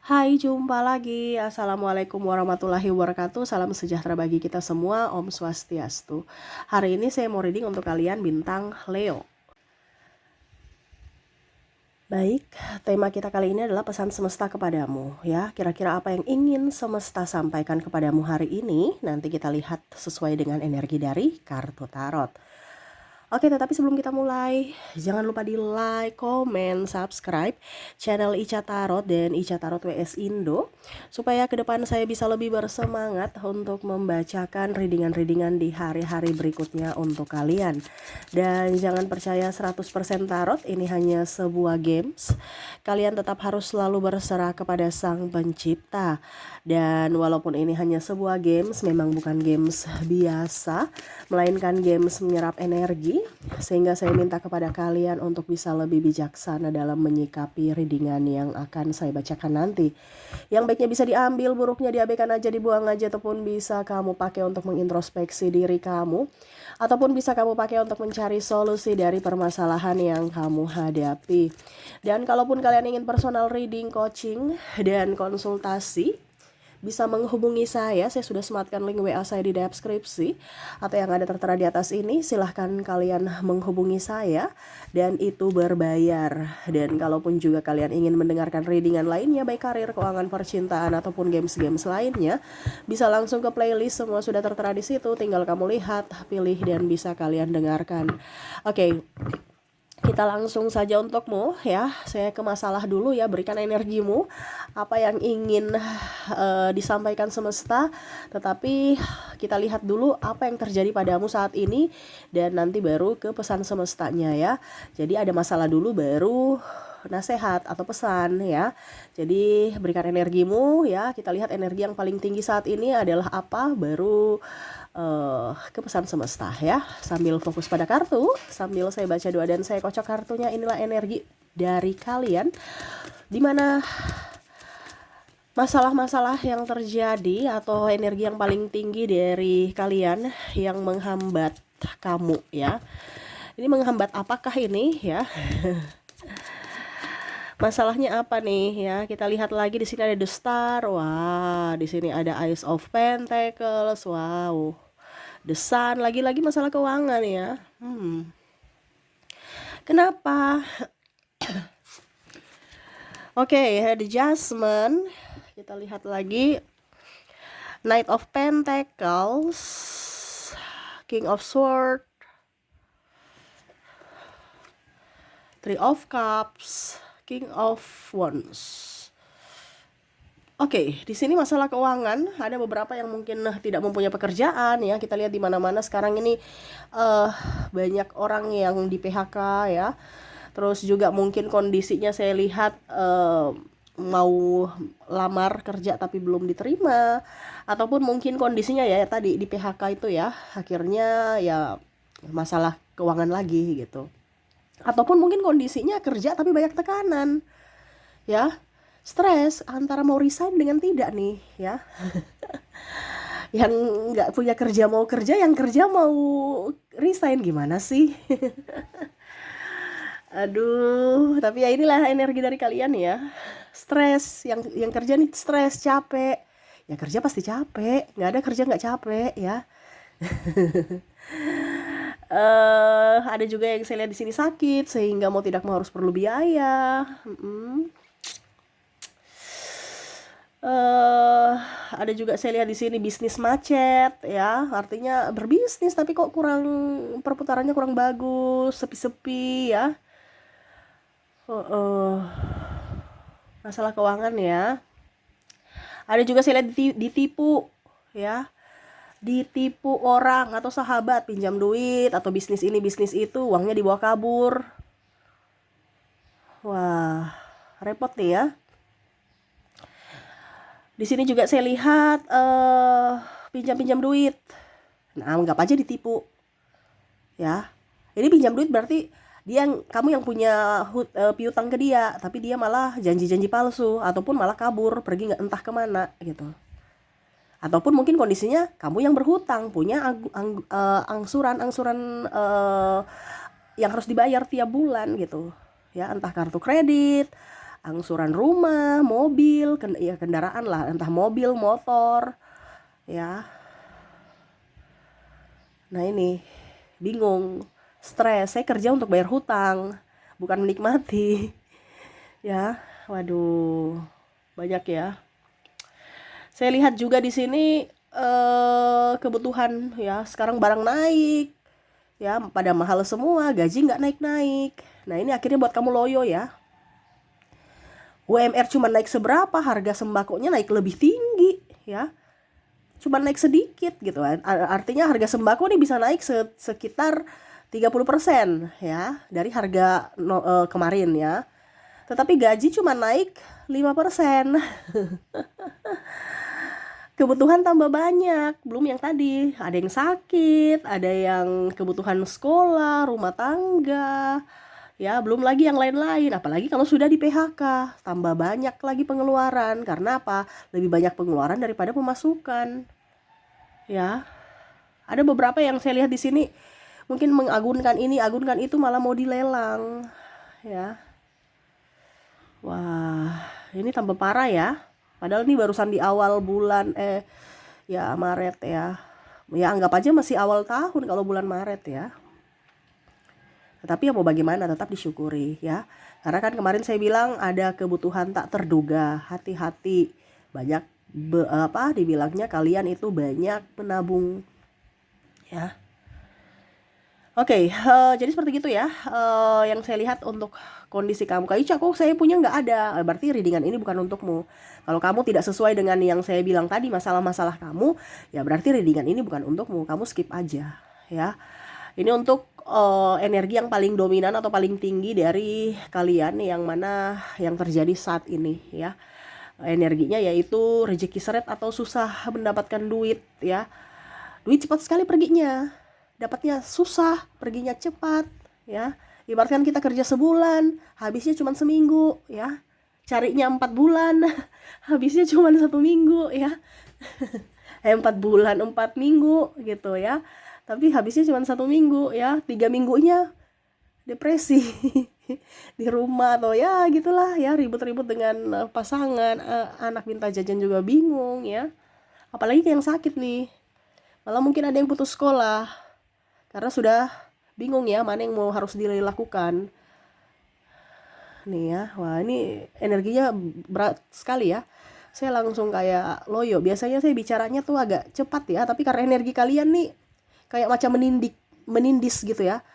Hai, jumpa lagi. Assalamualaikum warahmatullahi wabarakatuh. Salam sejahtera bagi kita semua. Om Swastiastu. Hari ini saya mau reading untuk kalian bintang Leo. Baik, tema kita kali ini adalah pesan semesta kepadamu ya. Kira-kira apa yang ingin semesta sampaikan kepadamu hari ini? Nanti kita lihat sesuai dengan energi dari kartu tarot. Oke, tetapi sebelum kita mulai, jangan lupa di like, komen, subscribe channel Ica Tarot dan Ica Tarot WS Indo, supaya ke depan saya bisa lebih bersemangat untuk membacakan readingan-readingan di hari-hari berikutnya untuk kalian. Dan jangan percaya 100% tarot, ini hanya sebuah games. Kalian tetap harus selalu berserah kepada Sang Pencipta. Dan walaupun ini hanya sebuah games, memang bukan games biasa, melainkan games menyerap energi, sehingga saya minta kepada kalian untuk bisa lebih bijaksana dalam menyikapi readingan yang akan saya bacakan nanti. Yang baiknya bisa diambil, buruknya diabaikan aja, dibuang aja, ataupun bisa kamu pakai untuk mengintrospeksi diri kamu, ataupun bisa kamu pakai untuk mencari solusi dari permasalahan yang kamu hadapi. Dan kalaupun kalian ingin personal reading, coaching, dan konsultasi, bisa menghubungi saya sudah sematkan link WA saya di deskripsi atau yang ada tertera di atas ini. Silahkan kalian menghubungi saya dan itu berbayar. Dan kalaupun juga kalian ingin mendengarkan readingan lainnya, baik karir, keuangan, percintaan, ataupun games-games lainnya, bisa langsung ke playlist, semua sudah tertera di situ. Tinggal kamu lihat, pilih, dan bisa kalian dengarkan. Oke. Kita langsung saja untukmu ya. Saya ke masalah dulu ya. Berikan energimu, apa yang ingin disampaikan semesta. Tetapi kita lihat dulu apa yang terjadi padamu saat ini, dan nanti baru ke pesan semestanya ya. Jadi ada masalah dulu baru nasihat atau pesan ya. Jadi berikan energimu ya. Kita lihat energi yang paling tinggi saat ini adalah apa, baru ke pesan semesta ya. Sambil fokus pada kartu, sambil saya baca doa dan saya kocok kartunya. Inilah energi dari kalian, dimana masalah-masalah yang terjadi atau energi yang paling tinggi dari kalian yang menghambat kamu ya. Ini menghambat apakah ini ya? Masalahnya apa nih ya? Kita lihat lagi, di sini ada The Star. Wah, di sini ada Ace of Pentacles. Wow. The Sun, lagi-lagi masalah keuangan ya. Kenapa? Oke, The Adjustment. Kita lihat lagi. Knight of Pentacles, King of Swords, Three of Cups, King of Wands. Oke, di sini masalah keuangan, ada beberapa yang mungkin tidak mempunyai pekerjaan ya. Kita lihat di mana-mana sekarang ini banyak orang yang di PHK ya. Terus juga mungkin kondisinya saya lihat mau lamar kerja tapi belum diterima, ataupun mungkin kondisinya ya tadi di PHK itu ya, akhirnya ya masalah keuangan lagi gitu. Ataupun mungkin kondisinya kerja tapi banyak tekanan ya. Stres antara mau resign dengan tidak nih ya. Yang nggak punya kerja mau kerja, yang kerja mau resign, gimana sih? Aduh, tapi ya inilah energi dari kalian ya. Stres, yang kerja nih stres, capek. Ya kerja pasti capek, nggak ada kerja nggak capek ya. Ada juga yang saya lihat di sini sakit sehingga mau tidak mau harus perlu biaya. Ada juga saya lihat di sini bisnis macet ya, artinya berbisnis tapi kok kurang, perputarannya kurang bagus, sepi-sepi ya. Masalah keuangan ya. Ada juga saya lihat ditipu ya, ditipu orang atau sahabat, pinjam duit atau bisnis ini bisnis itu, uangnya dibawa kabur. Wah, repot nih ya. Di sini juga saya lihat pinjam duit. Nah, anggap aja ditipu. Ya. Ini pinjam duit berarti kamu yang punya piutang ke dia, tapi dia malah janji-janji palsu ataupun malah kabur, pergi nggak entah kemana gitu. Ataupun mungkin kondisinya kamu yang berhutang, punya angsuran yang harus dibayar tiap bulan gitu. Ya, entah kartu kredit angsuran rumah, mobil, ya kendaraan lah, entah mobil, motor, ya. Nah ini, bingung, stres, saya kerja untuk bayar hutang, bukan menikmati, ya. Waduh, banyak ya. Saya lihat juga di sini kebutuhan ya, sekarang barang naik, ya pada mahal semua, gaji nggak naik-naik. Nah ini akhirnya buat kamu loyo ya. UMR cuma naik seberapa, harga sembakonya naik lebih tinggi ya. Cuma naik sedikit gitu. Artinya harga sembako nih bisa naik sekitar 30% ya dari harga kemarin ya. Tetapi gaji cuma naik 5%. Kebutuhan tambah banyak, belum yang tadi, ada yang sakit, ada yang kebutuhan sekolah, rumah tangga, ya belum lagi yang lain-lain. Apalagi kalau sudah di PHK, tambah banyak lagi pengeluaran. Karena apa? Lebih banyak pengeluaran daripada pemasukan. Ya, ada beberapa yang saya lihat di sini mungkin mengagunkan ini, agunkan itu, malah mau dilelang. Ya, wah, ini tambah parah ya. Padahal ini barusan di awal bulan ya Maret ya. Ya anggap aja masih awal tahun kalau bulan Maret ya. Tetapi ya mau bagaimana, tetap disyukuri ya. Karena kan kemarin saya bilang ada kebutuhan tak terduga, hati-hati. Banyak dibilangnya kalian itu banyak menabung ya. Oke, jadi seperti itu ya, yang saya lihat untuk kondisi kamu. Kak Ica, kok saya punya nggak ada? Berarti readingan ini bukan untukmu. Kalau kamu tidak sesuai dengan yang saya bilang tadi, masalah-masalah kamu, ya berarti readingan ini bukan untukmu. Kamu skip aja, ya. Ini untuk energi yang paling dominan atau paling tinggi dari kalian, yang mana yang terjadi saat ini, ya. Energinya yaitu rezeki seret atau susah mendapatkan duit, ya. Duit cepat sekali perginya, dapatnya susah, perginya cepat, ya. Ibaratkan kita kerja sebulan, habisnya cuma seminggu, ya. Carinya 4 bulan, habisnya cuma 1 minggu, ya. 4 bulan, 4 minggu gitu ya. Tapi habisnya cuma 1 minggu, ya. 3 minggunya depresi di rumah atau ya gitulah ya, ribut-ribut dengan pasangan, anak minta jajan juga bingung ya. Apalagi yang sakit nih. Malah mungkin ada yang putus sekolah karena sudah bingung ya mana yang mau harus dilakukan. Nih ya, wah ini energinya berat sekali ya. Saya langsung kayak loyo. Biasanya saya bicaranya tuh agak cepat ya, tapi karena energi kalian nih kayak macam menindis gitu ya.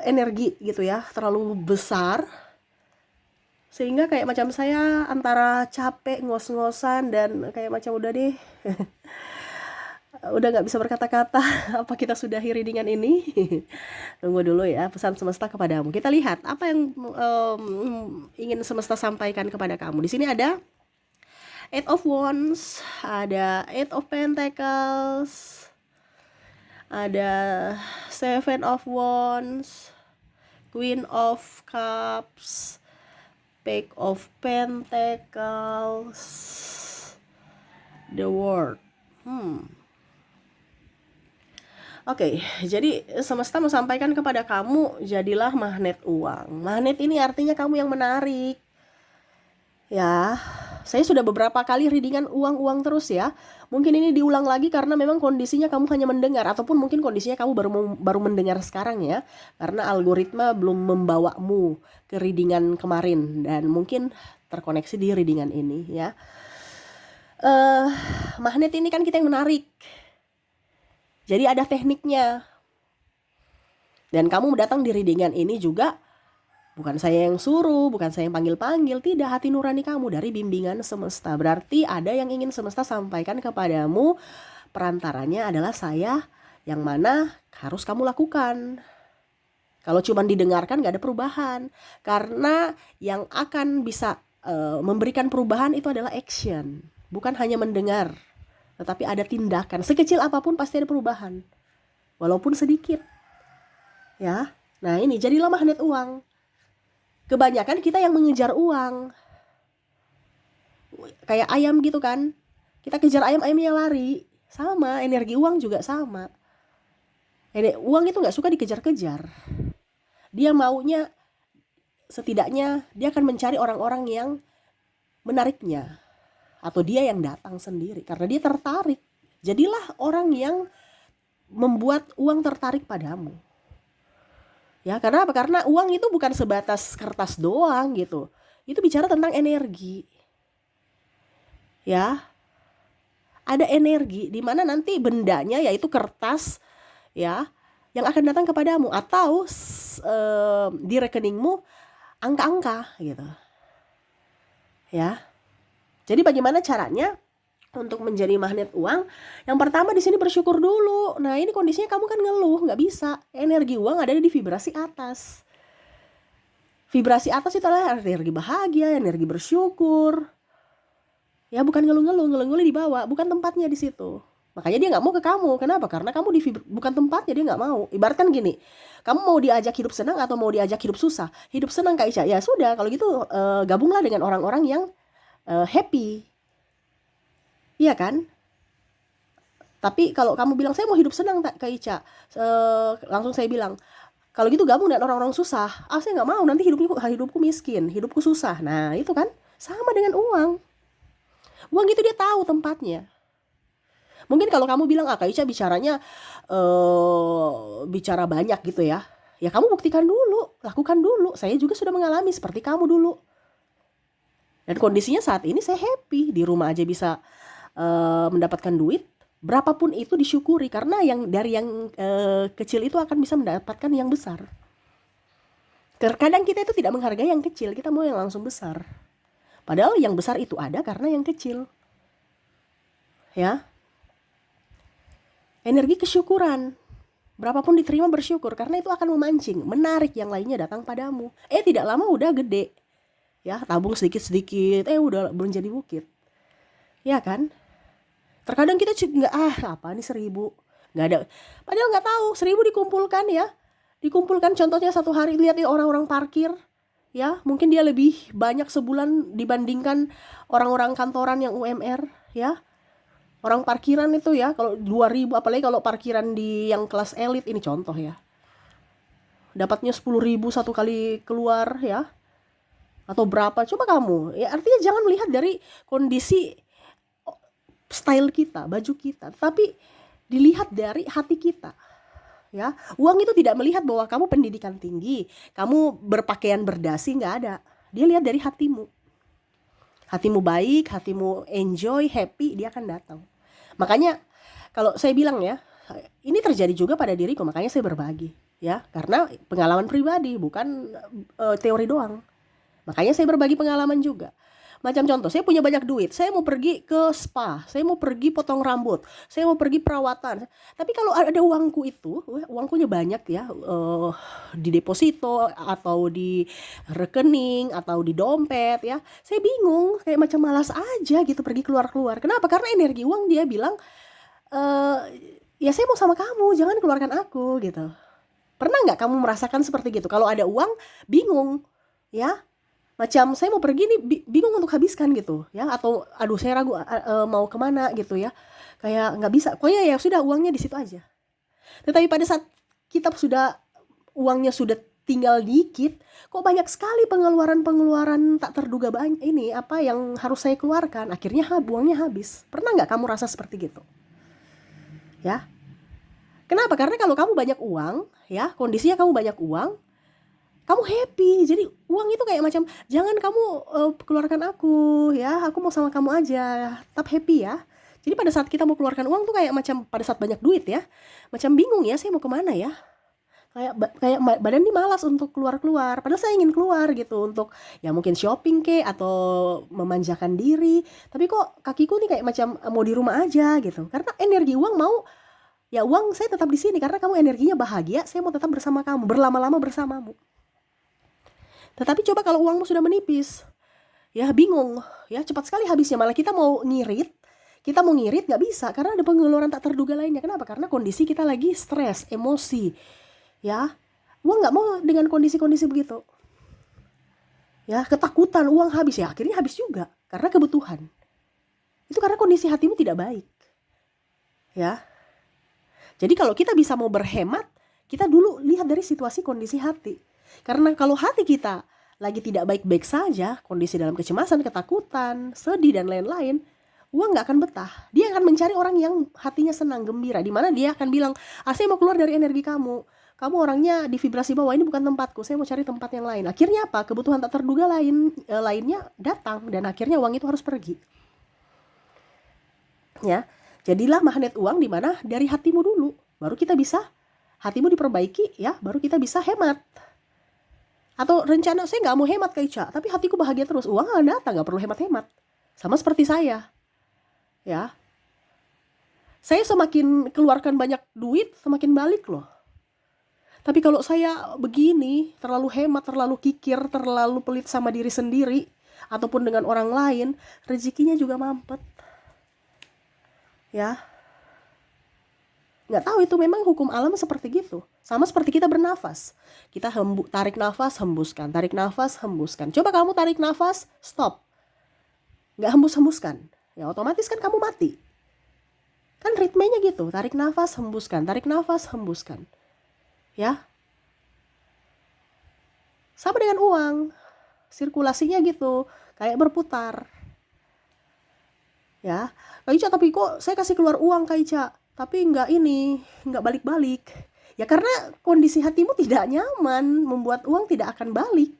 Energi gitu ya, terlalu besar. Sehingga kayak macam saya antara capek, ngos-ngosan, dan kayak macam udah deh. Udah nggak bisa berkata-kata. Apa kita sudahi readingan ini? Tunggu dulu ya, pesan semesta kepadamu. Kita lihat apa yang ingin semesta sampaikan kepada kamu. Di sini ada Eight of Wands, ada Eight of Pentacles, ada Seven of Wands, Queen of Cups, Page of Pentacles, The World. Oke, jadi semesta mau sampaikan kepada kamu, jadilah magnet uang. Magnet ini artinya kamu yang menarik. Ya, saya sudah beberapa kali readingan uang-uang terus ya. Mungkin ini diulang lagi karena memang kondisinya kamu hanya mendengar, ataupun mungkin kondisinya kamu baru mendengar sekarang ya. Karena algoritma belum membawamu ke readingan kemarin dan mungkin terkoneksi di readingan ini ya. Magnet ini kan kita yang menarik. Jadi ada tekniknya. Dan kamu datang di readingan ini juga bukan saya yang suruh, bukan saya yang panggil-panggil, tidak, hati nurani kamu dari bimbingan semesta. Berarti ada yang ingin semesta sampaikan kepadamu, perantaranya adalah saya, yang mana harus kamu lakukan. Kalau cuma didengarkan gak ada perubahan. Karena yang akan bisa memberikan perubahan itu adalah action, bukan hanya mendengar. Tetapi ada tindakan, sekecil apapun pasti ada perubahan, walaupun sedikit ya. Nah ini jadilah magnet uang. Kebanyakan kita yang mengejar uang, kayak ayam gitu kan. Kita kejar ayam, ayamnya lari. Sama, energi uang juga sama. Uang itu gak suka dikejar-kejar. Dia maunya setidaknya dia akan mencari orang-orang yang menariknya, atau dia yang datang sendiri karena dia tertarik. Jadilah orang yang membuat uang tertarik padamu. Ya, karena apa? Karena uang itu bukan sebatas kertas doang gitu. Itu bicara tentang energi. Ya, ada energi di mana nanti bendanya yaitu kertas, ya, yang akan datang kepadamu, atau di rekeningmu angka-angka gitu. Ya. Jadi bagaimana caranya untuk menjadi magnet uang? Yang pertama di sini bersyukur dulu. Nah, ini kondisinya kamu kan ngeluh, nggak bisa. Energi uang ada di vibrasi atas. Vibrasi atas itu adalah energi bahagia, energi bersyukur. Ya, bukan ngeluh-ngeluh, ngeluh-ngeluh di bawah, bukan tempatnya di situ. Makanya dia nggak mau ke kamu. Kenapa? Karena kamu bukan tempatnya, dia nggak mau. Ibaratkan gini, kamu mau diajak hidup senang atau mau diajak hidup susah? Hidup senang Kak Ica. Ya sudah, kalau gitu gabunglah dengan orang-orang yang happy. Iya kan? Tapi kalau kamu bilang saya mau hidup senang Kak Ica, langsung saya bilang, kalau gitu gabung dengan orang-orang susah. Ah, saya nggak mau, nanti hidupku miskin, hidupku susah. Nah itu kan sama dengan uang. Uang itu dia tahu tempatnya. Mungkin kalau kamu bilang, ah Kak Ica bicaranya bicara banyak gitu ya. Ya kamu buktikan dulu, lakukan dulu. Saya juga sudah mengalami seperti kamu dulu. Dan kondisinya saat ini saya happy, di rumah aja bisa mendapatkan duit. Berapapun itu disyukuri, karena yang dari yang kecil itu akan bisa mendapatkan yang besar. Terkadang kita itu tidak menghargai yang kecil, kita mau yang langsung besar. Padahal yang besar itu ada karena yang kecil. Ya. Energi kesyukuran. Berapapun diterima bersyukur, karena itu akan memancing, menarik yang lainnya datang padamu. Tidak lama udah gede. Ya, tabung sedikit-sedikit, udah menjadi bukit. Ya kan? Terkadang kita nggak, apa nih 1.000, nggak ada, padahal nggak tahu 1.000 dikumpulkan ya, dikumpulkan. Contohnya satu hari lihat orang-orang parkir, ya mungkin dia lebih banyak sebulan dibandingkan orang-orang kantoran yang UMR, ya orang parkiran itu ya, kalau 2.000, apalagi kalau parkiran di yang kelas elit ini contoh ya, dapatnya 10.000 satu kali keluar ya, atau berapa coba kamu ya. Artinya jangan melihat dari kondisi style kita, baju kita, tapi dilihat dari hati kita. Ya, uang itu tidak melihat bahwa kamu pendidikan tinggi, kamu berpakaian berdasi, nggak ada. Dia lihat dari hatimu. Hatimu baik, hatimu enjoy, happy, dia akan datang. Makanya kalau saya bilang ya, ini terjadi juga pada diriku, makanya saya berbagi ya, karena pengalaman pribadi, bukan teori doang. Makanya saya berbagi pengalaman juga. Macam contoh, saya punya banyak duit, saya mau pergi ke spa, saya mau pergi potong rambut, saya mau pergi perawatan. Tapi kalau ada uangku itu, uangkunya banyak ya, di deposito atau di rekening atau di dompet ya, saya bingung, kayak macam malas aja gitu pergi keluar-keluar. Kenapa? Karena energi uang dia bilang, ya saya mau sama kamu, jangan keluarkan aku gitu. Pernah nggak kamu merasakan seperti gitu? Kalau ada uang, bingung ya. Macam saya mau pergi nih, bingung untuk habiskan gitu ya, atau aduh saya ragu mau kemana gitu ya, kayak nggak bisa, pokoknya ya sudah uangnya di situ aja. Tetapi pada saat kita sudah, uangnya sudah tinggal dikit, kok banyak sekali pengeluaran tak terduga, banyak ini apa yang harus saya keluarkan, akhirnya uangnya habis. Pernah nggak kamu rasa seperti gitu ya? Kenapa? Karena kalau kamu banyak uang ya, kondisinya kamu banyak uang, kamu happy. Jadi uang itu kayak macam, jangan kamu keluarkan aku ya, aku mau sama kamu aja, tetap happy ya. Jadi pada saat kita mau keluarkan uang tuh kayak macam pada saat banyak duit ya, macam bingung ya, saya mau kemana ya, kayak badan nih malas untuk keluar-keluar, padahal saya ingin keluar gitu untuk ya mungkin shopping ke atau memanjakan diri, tapi kok kakiku nih kayak macam mau di rumah aja gitu. Karena energi uang mau, ya uang saya tetap di sini karena kamu energinya bahagia, saya mau tetap bersama kamu, berlama-lama bersamamu. Tetapi coba kalau uangmu sudah menipis, ya bingung, ya cepat sekali habisnya. Malah kita mau ngirit nggak bisa karena ada pengeluaran tak terduga lainnya. Kenapa? Karena kondisi kita lagi stres, emosi, ya. Uang nggak mau dengan kondisi-kondisi begitu, ya ketakutan uang habis, ya akhirnya habis juga karena kebutuhan. Itu karena kondisi hatimu tidak baik, ya. Jadi kalau kita bisa mau berhemat, kita dulu lihat dari situasi kondisi hati. Karena kalau hati kita lagi tidak baik-baik saja, kondisi dalam kecemasan, ketakutan, sedih, dan lain-lain, uang nggak akan betah. Dia akan mencari orang yang hatinya senang, gembira, di mana dia akan bilang, saya mau keluar dari energi kamu. Kamu orangnya di vibrasi bawah, ini bukan tempatku, saya mau cari tempat yang lain. Akhirnya apa? Kebutuhan tak terduga lainnya datang, dan akhirnya uang itu harus pergi. Ya, jadilah magnet uang di mana dari hatimu dulu, baru kita bisa hatimu diperbaiki, ya, baru kita bisa hemat. Atau rencana saya nggak mau hemat Kak Ica, tapi hatiku bahagia terus, uang nggak datang, nggak perlu hemat-hemat. Sama seperti saya, ya. Saya semakin keluarkan banyak duit, semakin balik loh. Tapi kalau saya begini, terlalu hemat, terlalu kikir, terlalu pelit sama diri sendiri, ataupun dengan orang lain, rezekinya juga mampet. Ya, nggak tahu, itu memang hukum alam seperti gitu. Sama seperti kita bernafas. Kita tarik nafas, hembuskan, tarik nafas, hembuskan. Coba kamu tarik nafas, stop. Nggak hembus-hembuskan. Ya otomatis kan kamu mati. Kan ritmenya gitu, tarik nafas, hembuskan, tarik nafas, hembuskan. Ya. Sama dengan uang. Sirkulasinya gitu, kayak berputar. Ya. Kak Ica, tapi kok saya kasih keluar uang Kak Ica, tapi nggak balik-balik. Ya karena kondisi hatimu tidak nyaman, membuat uang tidak akan balik.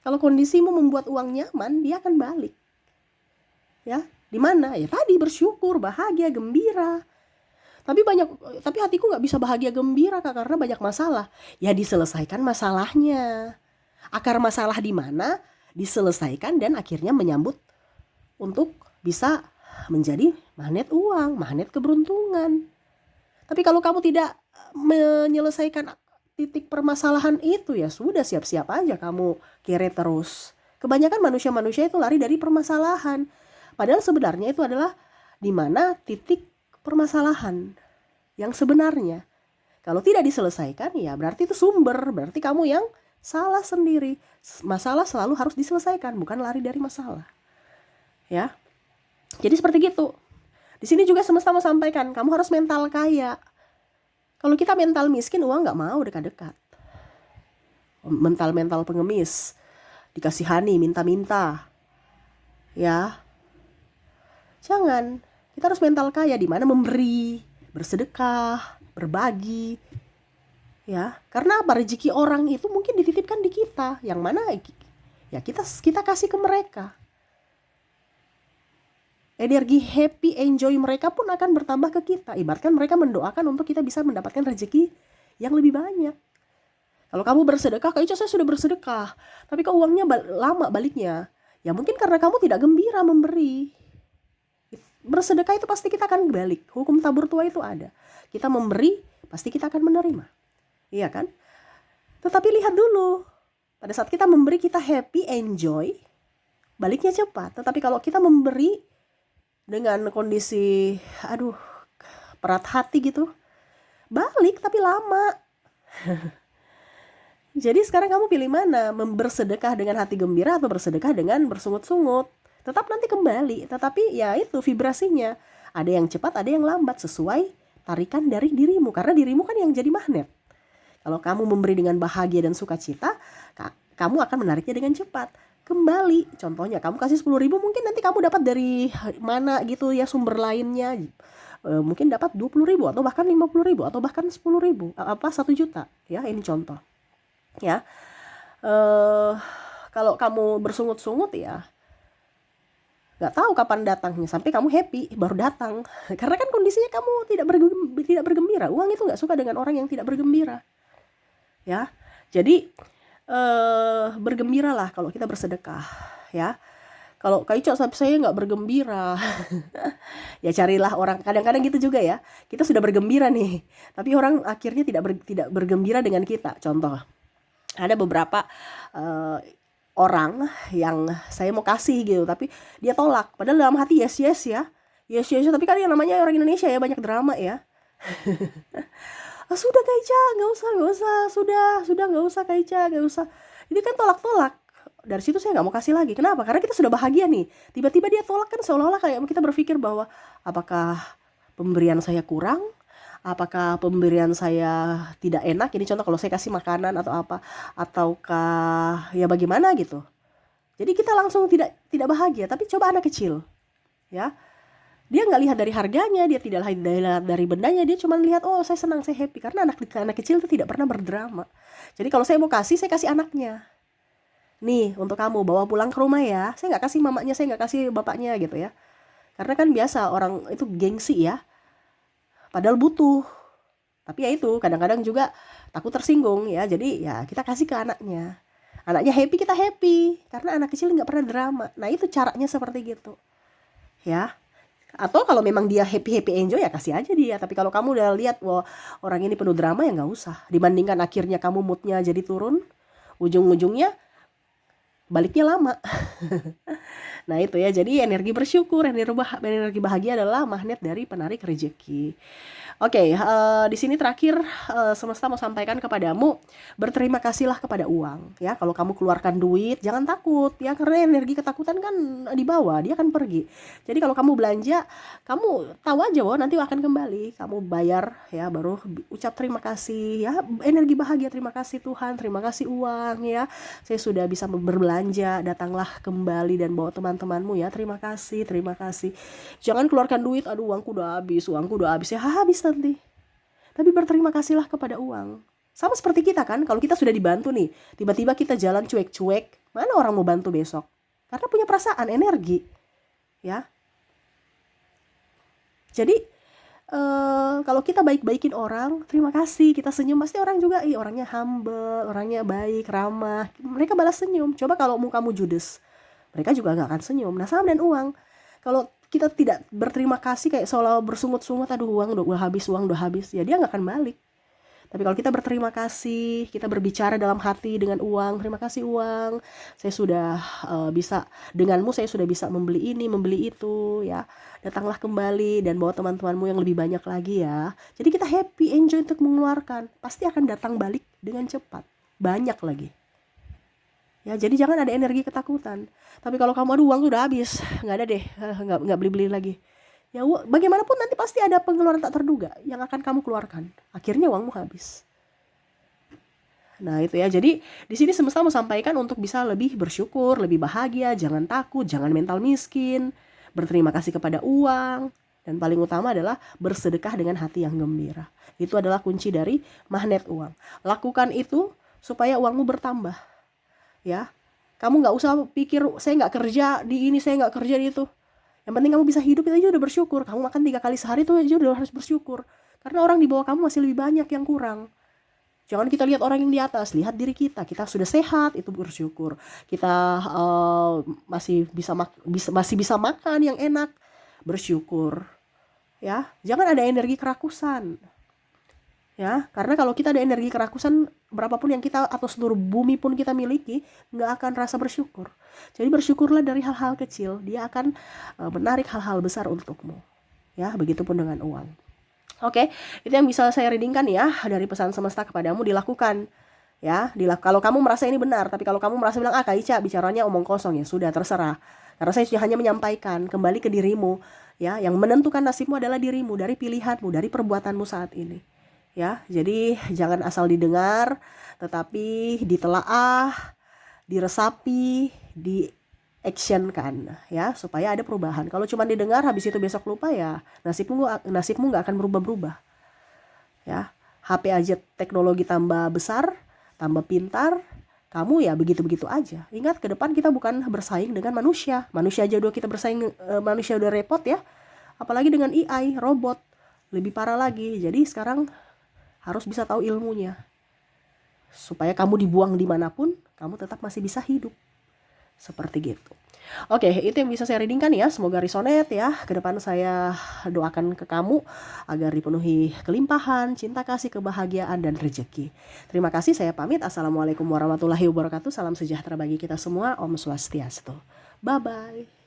Kalau kondisimu membuat uang nyaman, dia akan balik. Ya, di mana? Ya tadi, bersyukur, bahagia, gembira. Tapi hatiku nggak bisa bahagia gembira Kak, karena banyak masalah. Ya diselesaikan masalahnya. Akar masalah di mana? Diselesaikan dan akhirnya menyambut untuk bisa menjadi magnet uang, magnet keberuntungan. Tapi kalau kamu tidak menyelesaikan titik permasalahan itu, ya sudah, siap-siap aja kamu kere terus. Kebanyakan manusia-manusia itu lari dari permasalahan. Padahal sebenarnya itu adalah di mana titik permasalahan yang sebenarnya. Kalau tidak diselesaikan, ya berarti itu sumber, berarti kamu yang salah sendiri. Masalah selalu harus diselesaikan, bukan lari dari masalah. Ya. Jadi seperti gitu. Di sini juga semesta mau sampaikan, kamu harus mental kaya. Kalau kita mental miskin, uang nggak mau dekat-dekat. Mental pengemis, dikasihani, minta-minta. Ya. Jangan. Kita harus mental kaya, di mana memberi, bersedekah, berbagi. Ya, karena apa? Rezeki orang itu mungkin dititipkan di kita, yang mana ya kita kasih ke mereka. Energi happy, enjoy mereka pun akan bertambah ke kita. Ibaratkan mereka mendoakan untuk kita bisa mendapatkan rezeki yang lebih banyak. Kalau kamu bersedekah, Kak Ica saya sudah bersedekah, tapi kok uangnya lama baliknya. Ya mungkin karena kamu tidak gembira memberi. Bersedekah itu pasti kita akan balik. Hukum tabur tua itu ada. Kita memberi, pasti kita akan menerima. Iya kan? Tetapi lihat dulu. Pada saat kita memberi, kita happy, enjoy, baliknya cepat. Tetapi kalau kita memberi dengan kondisi, berat hati gitu, balik tapi lama. Jadi sekarang kamu pilih mana? Bersedekah dengan hati gembira atau bersedekah dengan bersungut-sungut? Tetap nanti kembali, tetapi ya itu vibrasinya. Ada yang cepat, ada yang lambat, sesuai tarikan dari dirimu. Karena dirimu kan yang jadi magnet. Kalau kamu memberi dengan bahagia dan sukacita, kamu akan menariknya dengan cepat. Kembali, contohnya kamu kasih 10.000, mungkin nanti kamu dapat dari mana gitu ya, sumber lainnya. Mungkin dapat 20.000 atau bahkan 50.000 atau bahkan 10.000, 1 juta. Ya, ini contoh. Ya, kalau kamu bersungut-sungut ya, nggak tahu kapan datangnya, sampai kamu happy baru datang. Karena kan kondisinya kamu tidak bergembira. Uang itu nggak suka dengan orang yang tidak bergembira. Ya, jadi bergembiralah kalau kita bersedekah. Ya, kalau Kak Ica saya nggak bergembira, ya carilah orang. Kadang-kadang gitu juga ya. Kita sudah bergembira nih, tapi orang akhirnya tidak bergembira dengan kita. Contoh, ada beberapa orang yang saya mau kasih gitu, tapi dia tolak. Padahal dalam hati yes ya. Tapi kan yang namanya orang Indonesia ya, banyak drama ya. Sudah Kak Ica, nggak usah. Sudah nggak usah Kak Ica, nggak usah. Ini kan tolak. Dari situ saya nggak mau kasih lagi. Kenapa? Karena kita sudah bahagia nih. Tiba-tiba dia tolak, kan seolah-olah kayak kita berpikir bahwa apakah pemberian saya kurang, Apakah pemberian saya tidak enak? Ini contoh kalau saya kasih makanan atau apa, ataukah ya bagaimana gitu. Jadi kita langsung tidak bahagia. Tapi coba anak kecil, ya, dia nggak lihat dari harganya, dia tidak lihat dari bendanya, dia cuma lihat, oh saya senang, saya happy. Karena anak kecil itu tidak pernah berdrama. Jadi kalau saya mau kasih, saya kasih anaknya. Nih untuk kamu, bawa pulang ke rumah ya. Saya nggak kasih mamanya, saya nggak kasih bapaknya gitu ya. Karena kan biasa orang itu gengsi ya, padahal butuh. Tapi ya itu kadang-kadang juga takut tersinggung ya. Jadi ya kita kasih ke anaknya. Anaknya happy, kita happy. Karena anak kecil nggak pernah drama. Nah itu caranya seperti gitu. Ya. Atau kalau memang dia happy enjoy ya kasih aja dia. Tapi kalau kamu udah lihat wah orang ini penuh drama ya nggak usah. Dibandingkan akhirnya kamu moodnya jadi turun, ujung-ujungnya baliknya lama. Nah itu ya, jadi energi bersyukur, energi bahagia adalah magnet dari penarik rezeki. Oke, di sini terakhir semesta mau sampaikan kepadamu, berterima kasihlah kepada uang. Ya, kalau kamu keluarkan duit, jangan takut ya, karena energi ketakutan kan dibawa, dia akan pergi. Jadi kalau kamu belanja, kamu tahu aja bahwa nanti akan kembali. Kamu bayar ya, baru ucap terima kasih ya, energi bahagia, terima kasih Tuhan, terima kasih uang ya. Saya sudah bisa berbelanja, datanglah kembali dan bawa teman-temanmu ya, terima kasih, terima kasih. Jangan keluarkan duit, aduh uangku udah habis ya, habis nanti. Tapi berterima kasihlah kepada uang. Sama seperti kita kan, kalau kita sudah dibantu nih, tiba-tiba kita jalan cuek-cuek, mana orang mau bantu besok? Karena punya perasaan, energi. Ya. Jadi kalau kita baik-baikin orang, terima kasih, kita senyum, pasti orang juga, orangnya humble, orangnya baik, ramah, mereka balas senyum. Coba kalau mukamu judes, mereka juga gak akan senyum. Nah sama dengan uang, kalau kita tidak berterima kasih kayak seolah bersungut-sungut, aduh uang udah habis, ya dia gak akan balik. Tapi kalau kita berterima kasih, kita berbicara dalam hati dengan uang, terima kasih uang, saya sudah bisa, denganmu saya sudah bisa membeli ini, membeli itu ya, datanglah kembali dan bawa teman-temanmu yang lebih banyak lagi ya. Jadi kita happy, enjoy untuk mengeluarkan, pasti akan datang balik dengan cepat, banyak lagi. Ya, jadi jangan ada energi ketakutan. Tapi kalau kamu aduh uang udah habis, nggak ada deh, nggak beli lagi. Ya bagaimanapun nanti pasti ada pengeluaran tak terduga yang akan kamu keluarkan. Akhirnya uangmu habis. Nah itu ya, jadi di sini semesta mau sampaikan untuk bisa lebih bersyukur, lebih bahagia, jangan takut, jangan mental miskin, berterima kasih kepada uang, dan paling utama adalah bersedekah dengan hati yang gembira. Itu adalah kunci dari magnet uang. Lakukan itu supaya uangmu bertambah. Ya, kamu nggak usah pikir saya nggak kerja di ini, saya nggak kerja di itu. Yang penting kamu bisa hidup, itu aja udah bersyukur. Kamu makan 3 kali sehari itu aja udah harus bersyukur. Karena orang di bawah kamu masih lebih banyak yang kurang. Jangan kita lihat orang yang di atas, lihat diri kita. Kita sudah sehat, itu bersyukur. Kita masih bisa makan yang enak, bersyukur. Ya, jangan ada energi kerakusan. Ya, karena kalau kita ada energi kerakusan, berapapun yang kita atau seluruh bumi pun kita miliki, nggak akan rasa bersyukur. Jadi bersyukurlah dari hal-hal kecil, dia akan menarik hal-hal besar untukmu. Ya, begitupun dengan uang. Oke, itu yang bisa saya readingkan ya dari pesan semesta kepadamu, dilakukan. Ya, kalau kamu merasa ini benar, tapi kalau kamu merasa bilang Kak Ica bicaranya omong kosong, ya sudah terserah. Karena saya hanya menyampaikan, kembali ke dirimu. Ya, yang menentukan nasibmu adalah dirimu, dari pilihanmu, dari perbuatanmu saat ini. Ya, jadi jangan asal didengar, tetapi ditelaah, diresapi, di-actionkan ya, supaya ada perubahan. Kalau cuma didengar habis itu besok lupa ya, nasibmu nggak akan berubah-berubah. Ya, HP aja teknologi tambah besar, tambah pintar, kamu ya begitu-begitu aja. Ingat ke depan kita bukan bersaing dengan manusia. Manusia aja udah kita bersaing, manusia udah repot ya. Apalagi dengan AI, robot, lebih parah lagi. Jadi sekarang harus bisa tahu ilmunya, supaya kamu dibuang dimanapun, kamu tetap masih bisa hidup. Seperti gitu. Oke, itu yang bisa saya readingkan ya. Semoga resonate ya. Kedepan saya doakan ke kamu agar dipenuhi kelimpahan, cinta kasih, kebahagiaan, dan rezeki. Terima kasih, saya pamit. Assalamualaikum warahmatullahi wabarakatuh. Salam sejahtera bagi kita semua. Om Swastiastu. Bye-bye.